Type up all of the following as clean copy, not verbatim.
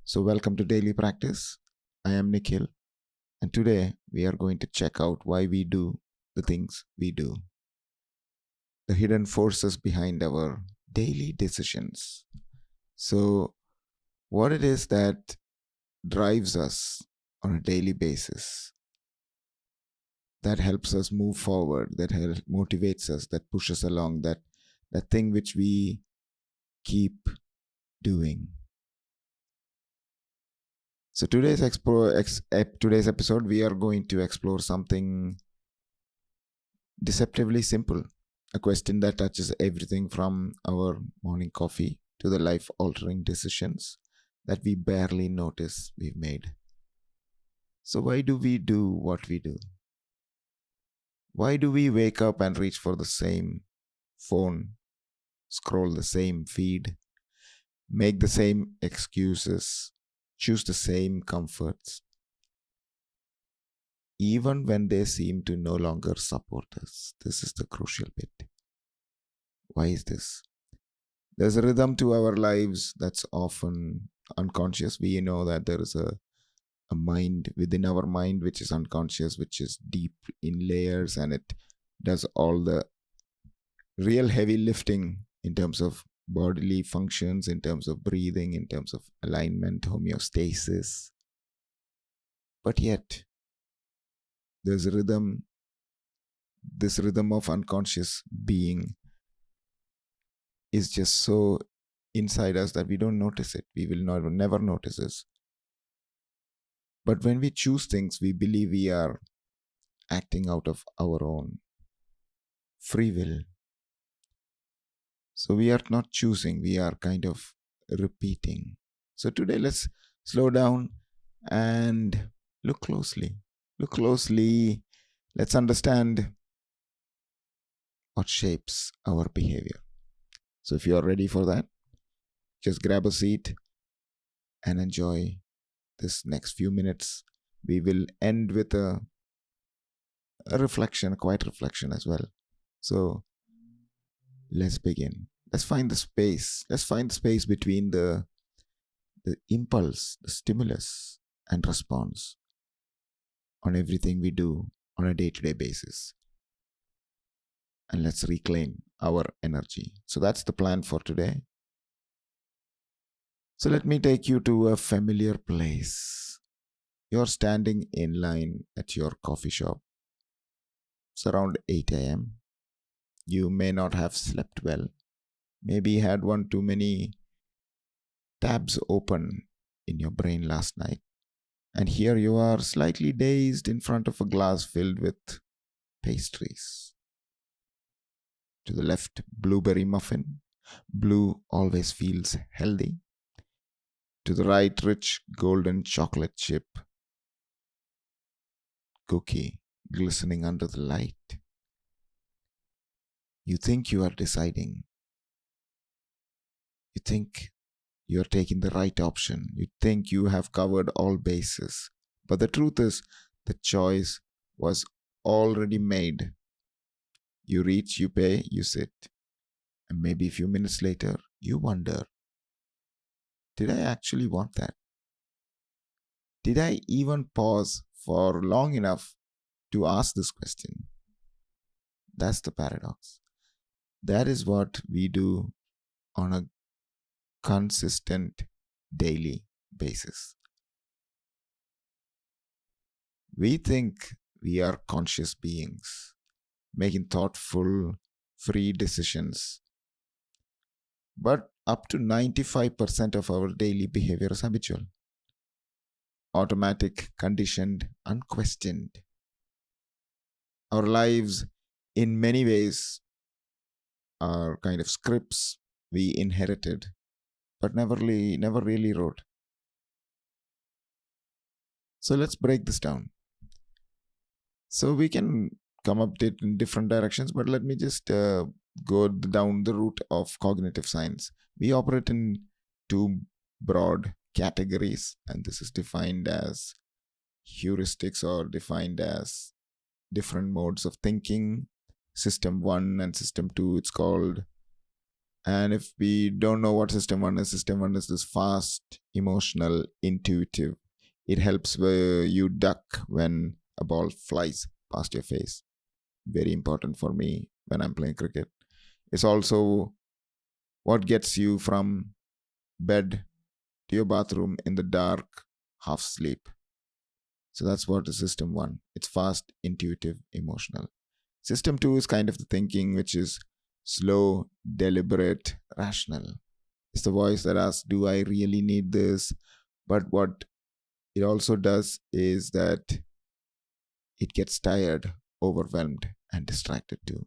So, welcome to Daily Practice. I am Nikhil, and today we are going to check out why we do the things we do, the hidden forces behind our daily decisions. So, what it is that drives us on a daily basis, that helps us move forward, that motivates us, that pushes along, that thing which we keep doing. So today's episode, we are going to explore something deceptively simple, a question that touches everything from our morning coffee to the life altering decisions that we barely notice we've made. So, why do we do what we do? Why do we wake up and reach for the same phone, scroll the same feed, make the same excuses, choose the same comforts, even when they seem to no longer support us? This is the crucial bit. Why is this? There's a rhythm to our lives that's often unconscious. We know that there is a mind within our mind which is unconscious, which is deep in layers, and it does all the real heavy lifting in terms of bodily functions, in terms of breathing, in terms of alignment, homeostasis. But yet, there's a rhythm, this rhythm of unconscious being is just so inside us that we don't notice it. We will never notice this. But when we choose things, we believe we are acting out of our own free will. So we are not choosing, we are kind of repeating. So today, let's slow down and look closely. Look closely. Let's understand what shapes our behavior. So if you are ready for that, just grab a seat and enjoy this next few minutes. We will end with a reflection, a quiet reflection as well. So let's begin. Let's find the space. Let's find the space between the impulse, the stimulus, and response on everything we do on a day-to-day basis. And let's reclaim our energy. So that's the plan for today. So let me take you to a familiar place. You're standing in line at your coffee shop. It's around 8 a.m. You may not have slept well. Maybe had one too many tabs open in your brain last night. And here you are, slightly dazed in front of a glass filled with pastries. To the left, blueberry muffin. Blue always feels healthy. To the right, rich golden chocolate chip cookie glistening under the light. You think you are deciding. You think you are taking the right option. You think you have covered all bases. But the truth is, the choice was already made. You reach, you pay, you sit. And maybe a few minutes later, you wonder, did I actually want that? Did I even pause for long enough to ask this question? That's the paradox. That is what we do on a consistent daily basis. We think we are conscious beings, making thoughtful, free decisions. But up to 95% of our daily behavior is habitual, automatic, conditioned, unquestioned. Our lives, in many ways, are kind of scripts we inherited, but never really wrote. So let's break this down. So we can come up in different directions, but let me just go down the route of cognitive science. We operate in two broad categories, and this is defined as heuristics or defined as different modes of thinking. System 1 and System 2, it's called And if we don't know what system one is this fast, emotional, intuitive. It helps you duck when a ball flies past your face. Very important for me when I'm playing cricket. It's also what gets you from bed to your bathroom in the dark, half sleep. So that's what is system one. It's fast, intuitive, emotional. System two is kind of the thinking, which is slow, deliberate, rational. It's the voice that asks, do I really need this? But what it also does is that it gets tired, overwhelmed, and distracted too.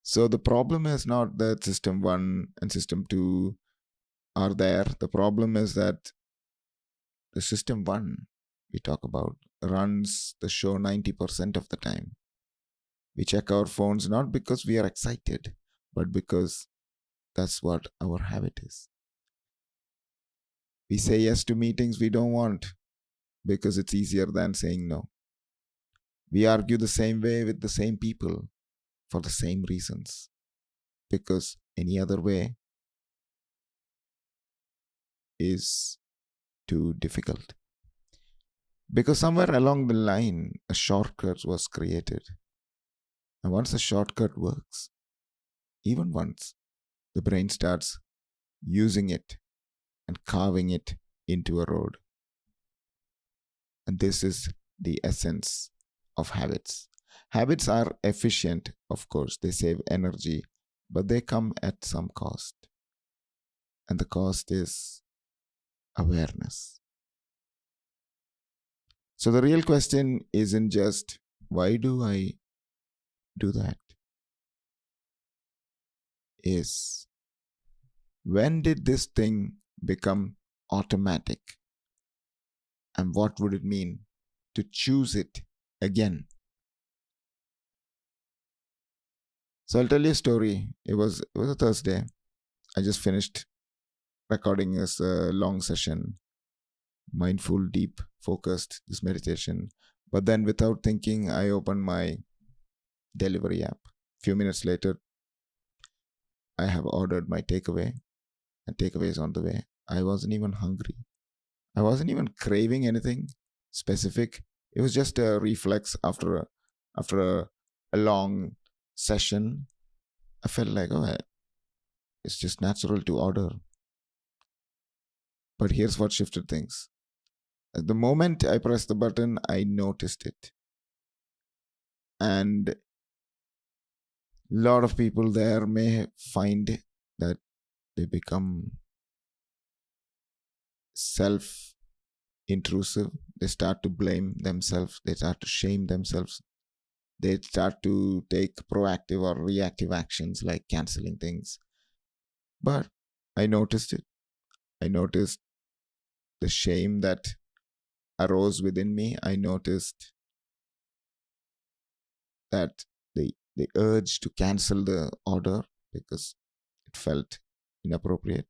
So the problem is not that system one and system two are there. The problem is that the system one we talk about runs the show 90% of the time. We check our phones not because we are excited, but because that's what our habit is. We say yes to meetings we don't want because it's easier than saying no. We argue the same way with the same people for the same reasons because any other way is too difficult. Because somewhere along the line, a shortcut was created. And once a shortcut works, even once, the brain starts using it and carving it into a road. And this is the essence of habits. Habits are efficient, of course, they save energy, but they come at some cost. And the cost is awareness. So the real question isn't just, why do I do that? Is, when did this thing become automatic? And what would it mean to choose it again? So I'll tell you a story. It was a Thursday. I just finished recording this long session, mindful, deep, focused, this meditation. But then without thinking, I opened my delivery app. Few minutes later, I have ordered my takeaway, and takeaway is on the way. I wasn't even hungry. I wasn't even craving anything specific. It was just a reflex after a long session. I felt like, oh, it's just natural to order. But here's what shifted things. At the moment I pressed the button, I noticed it. And a lot of people there may find that they become self intrusive. They start to blame themselves, they start to shame themselves, they start to take proactive or reactive actions like canceling things. But I noticed it. I noticed the shame that arose within me. I noticed that the urge to cancel the order because it felt inappropriate.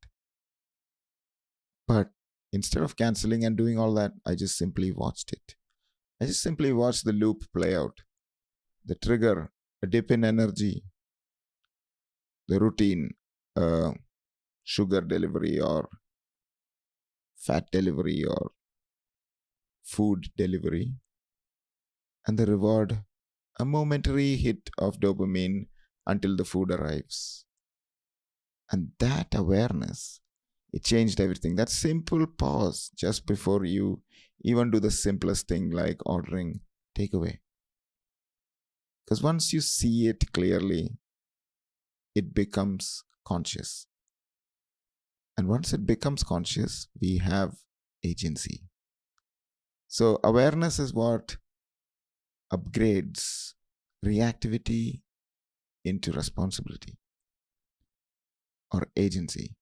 But instead of canceling and doing all that, I just simply watched it. I just simply watched the loop play out. The trigger, a dip in energy, the routine, sugar delivery or fat delivery or food delivery, and the reward, a momentary hit of dopamine until the food arrives. And that awareness, it changed everything. That simple pause just before you even do the simplest thing like ordering takeaway. Because once you see it clearly, it becomes conscious. And once it becomes conscious, we have agency. So awareness is what upgrades reactivity into responsibility or agency.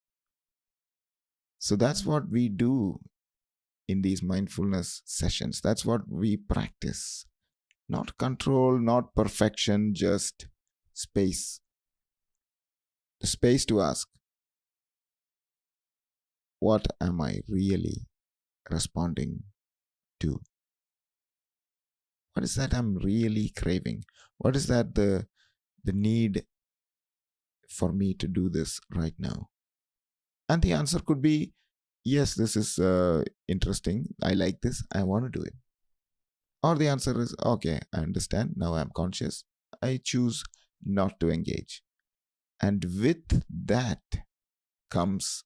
So that's what we do in these mindfulness sessions. That's what we practice. Not control, not perfection, just space. The space to ask, what am I really responding to? What is that I'm really craving? What is that the need for me to do this right now? And the answer could be yes, this is interesting. I like this. I want to do it. Or the answer is okay, I understand. Now I'm conscious. I choose not to engage. And with that comes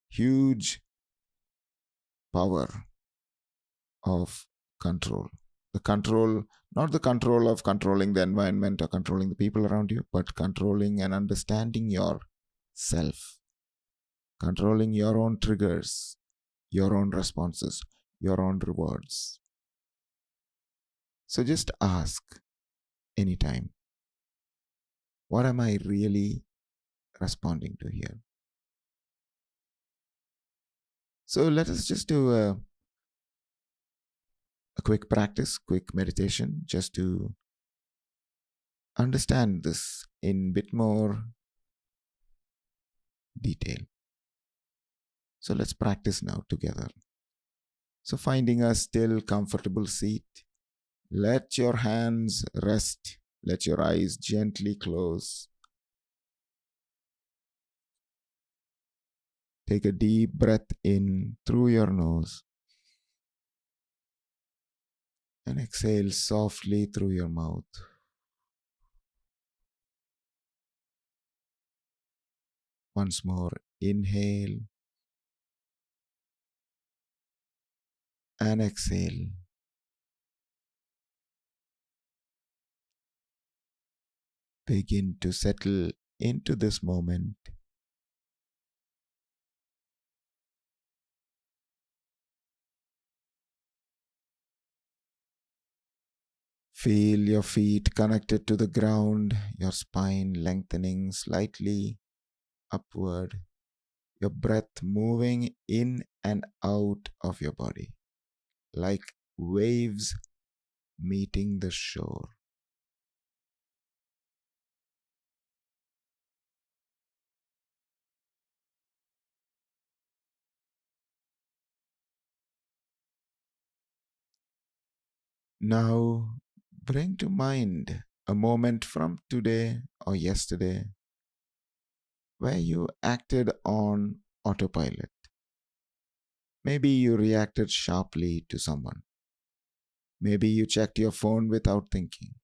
huge power of control. The control, not the control of controlling the environment or controlling the people around you, but controlling and understanding yourself, controlling your own triggers, your own responses, your own rewards. So just ask anytime, what am I really responding to here? So let us just do a quick practice, quick meditation, just to understand this in bit more detail. So let's practice now together. So finding a still, comfortable seat, let your hands rest, let your eyes gently close. Take a deep breath in through your nose and exhale softly through your mouth. Once more, inhale and exhale. Begin to settle into this moment. Feel your feet connected to the ground, your spine lengthening slightly upward, your breath moving in and out of your body like waves meeting the shore. Now bring to mind a moment from today or yesterday where you acted on autopilot. Maybe you reacted sharply to someone. Maybe you checked your phone without thinking.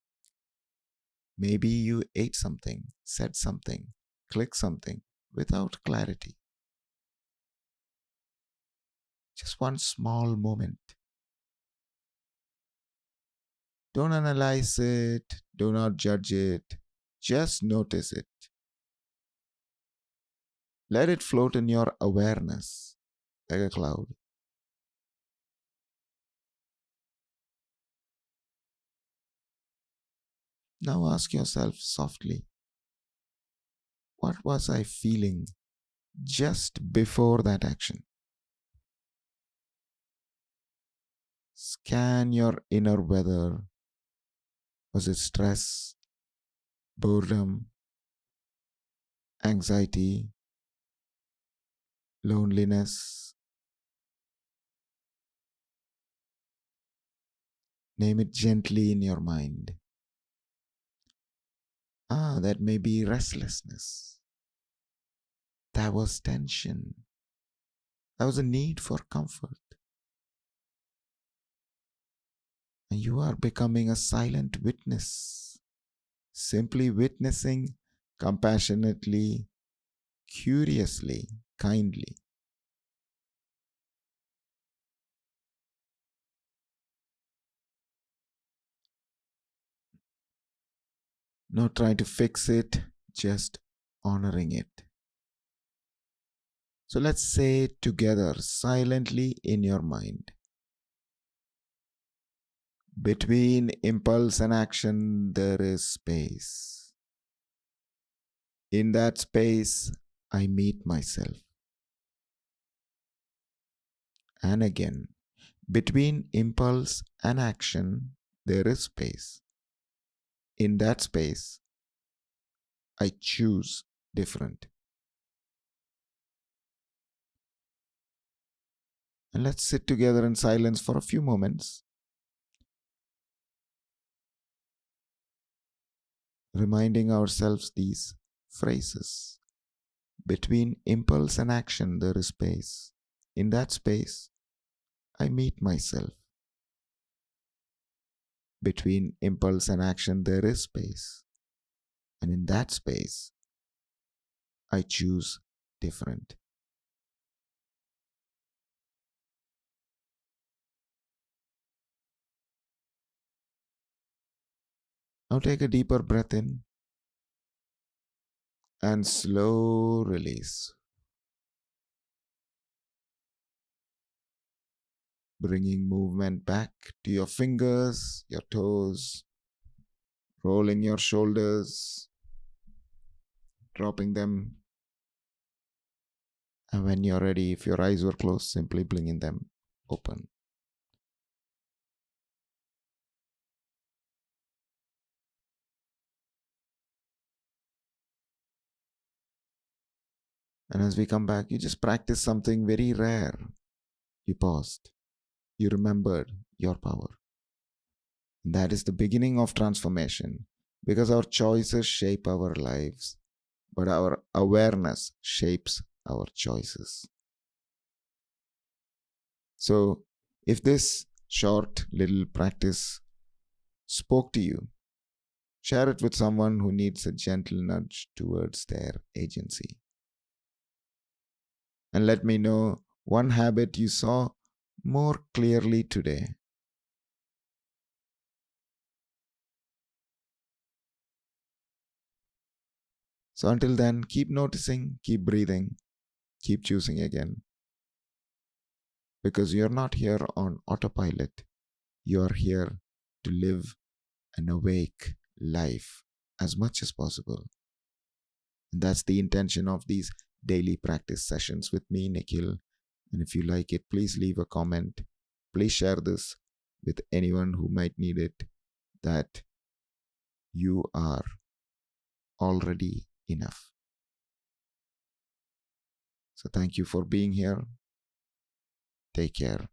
Maybe you ate something, said something, clicked something without clarity. Just one small moment. Don't analyze it, do not judge it, just notice it. Let it float in your awareness like a cloud. Now ask yourself softly, what was I feeling just before that action? Scan your inner weather. Was it stress, boredom, anxiety, loneliness? Name it gently in your mind. That may be restlessness. That was tension. That was a need for comfort. And you are becoming a silent witness, simply witnessing compassionately, curiously, kindly. Not trying to fix it, just honoring it. So let's say it together silently in your mind. Between impulse and action, there is space. In that space, I meet myself. And again, between impulse and action, there is space. In that space, I choose different. And let's sit together in silence for a few moments, reminding ourselves these phrases. Between impulse and action, there is space. In that space, I meet myself. Between impulse and action, there is space. And in that space, I choose different. Now take a deeper breath in and slow release, bringing movement back to your fingers, your toes, rolling your shoulders, dropping them. And when you're ready, if your eyes were closed, simply bringing them open. And as we come back, you just practice something very rare. You paused. You remembered your power. And that is the beginning of transformation because our choices shape our lives, but our awareness shapes our choices. So, if this short little practice spoke to you, share it with someone who needs a gentle nudge towards their agency. And let me know one habit you saw more clearly today. So until then, keep noticing, keep breathing, keep choosing again. Because you're not here on autopilot. You're here to live an awake life as much as possible. And that's the intention of these daily practice sessions with me, Nikhil. And if you like it, please leave a comment. Please share this with anyone who might need it, that you are already enough. So thank you for being here. Take care.